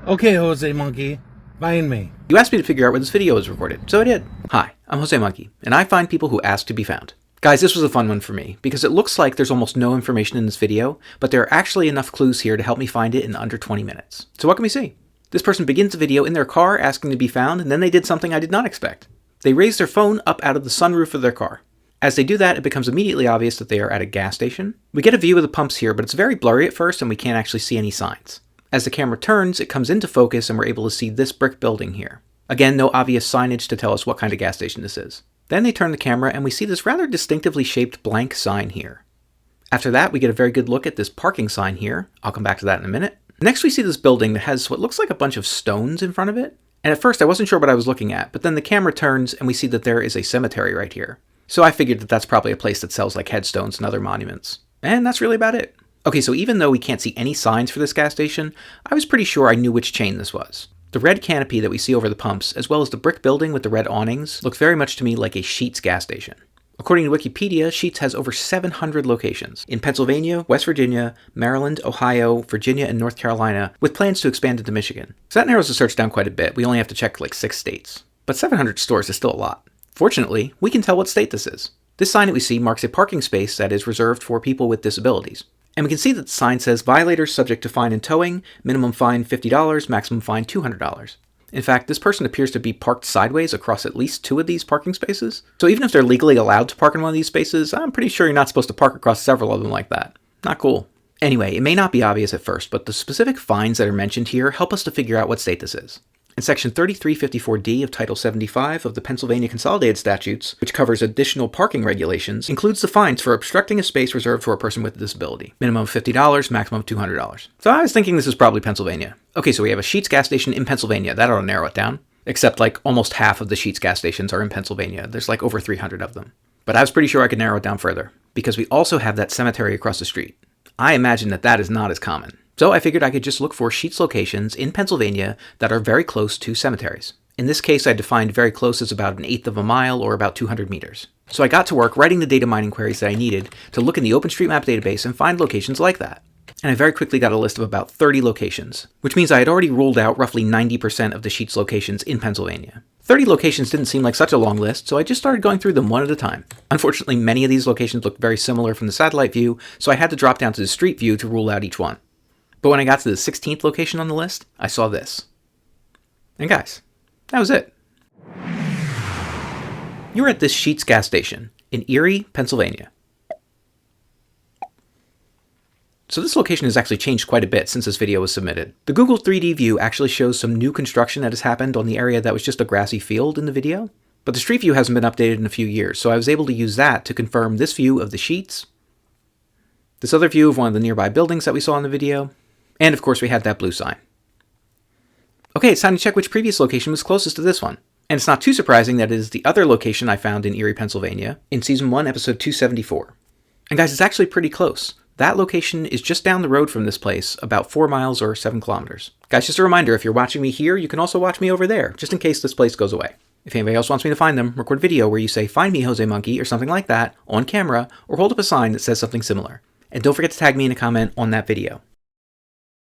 Okay, Jose Monkey, find me. You asked me to figure out where this video was recorded, so I did. Hi, I'm Jose Monkey, and I find people who ask to be found. Guys, this was a fun one for me, because it looks like there's almost no information in this video, but there are actually enough clues here to help me find it in under 20 minutes. So what can we see? This person begins the video in their car asking to be found, and then they did something I did not expect. They raised their phone up out of the sunroof of their car. As they do that, it becomes immediately obvious that they are at a gas station. We get a view of the pumps here, but it's very blurry at first, and we can't actually see any signs. As the camera turns, it comes into focus and we're able to see this brick building here. Again, no obvious signage to tell us what kind of gas station this is. Then they turn the camera and we see this rather distinctively shaped blank sign here. After that, we get a very good look at this parking sign here. I'll come back to that in a minute. Next, we see this building that has what looks like a bunch of stones in front of it. And at first, I wasn't sure what I was looking at, but then the camera turns and we see that there is a cemetery right here. So I figured that that's probably a place that sells like headstones and other monuments. And that's really about it. Okay, so even though we can't see any signs for this gas station, I was pretty sure I knew which chain this was. The red canopy that we see over the pumps, as well as the brick building with the red awnings, look very much to me like a Sheetz gas station. According to Wikipedia, Sheetz has over 700 locations in Pennsylvania, West Virginia, Maryland, Ohio, Virginia, and North Carolina, with plans to expand into Michigan. So that narrows the search down quite a bit. We only have to check like 6 states. But 700 stores is still a lot. Fortunately, we can tell what state this is. This sign that we see marks a parking space that is reserved for people with disabilities. And we can see that the sign says violators subject to fine and towing, minimum fine $50, maximum fine $200. In fact, this person appears to be parked sideways across at least 2 of these parking spaces. So even if they're legally allowed to park in one of these spaces, I'm pretty sure you're not supposed to park across several of them like that. Not cool. Anyway, it may not be obvious at first, but the specific fines that are mentioned here help us to figure out what state this is. In Section 3354D of Title 75 of the Pennsylvania Consolidated Statutes, which covers additional parking regulations, includes the fines for obstructing a space reserved for a person with a disability. Minimum $50, maximum $200. So I was thinking this is probably Pennsylvania. Okay, so we have a Sheetz gas station in Pennsylvania. That ought to narrow it down. Except like almost half of the Sheetz gas stations are in Pennsylvania. There's like over 300 of them. But I was pretty sure I could narrow it down further, because we also have that cemetery across the street. I imagine that that is not as common. So I figured I could just look for Sheetz locations in Pennsylvania that are very close to cemeteries. In this case, I defined very close as about 1/8 of a mile or about 200 meters. So I got to work writing the data mining queries that I needed to look in the OpenStreetMap database and find locations like that. And I very quickly got a list of about 30 locations, which means I had already ruled out roughly 90% of the Sheetz locations in Pennsylvania. 30 locations didn't seem like such a long list, so I just started going through them one at a time. Unfortunately, many of these locations looked very similar from the satellite view, so I had to drop down to the street view to rule out each one. But when I got to the 16th location on the list, I saw this. And guys, that was it. You were at this Sheetz gas station in Erie, Pennsylvania. So this location has actually changed quite a bit since this video was submitted. The Google 3D view actually shows some new construction that has happened on the area that was just a grassy field in the video. But the street view hasn't been updated in a few years, so I was able to use that to confirm this view of the Sheetz, this other view of one of the nearby buildings that we saw in the video, and of course we had that blue sign. Okay, it's time to check which previous location was closest to this one. And it's not too surprising that it is the other location I found in Erie, Pennsylvania, in Season 1, Episode 274. And guys, it's actually pretty close. That location is just down the road from this place, about 4 miles or 7 kilometers. Guys, just a reminder, if you're watching me here, you can also watch me over there, just in case this place goes away. If anybody else wants me to find them, record a video where you say, "Find me, Jose Monkey," or something like that, on camera, or hold up a sign that says something similar. And don't forget to tag me in a comment on that video.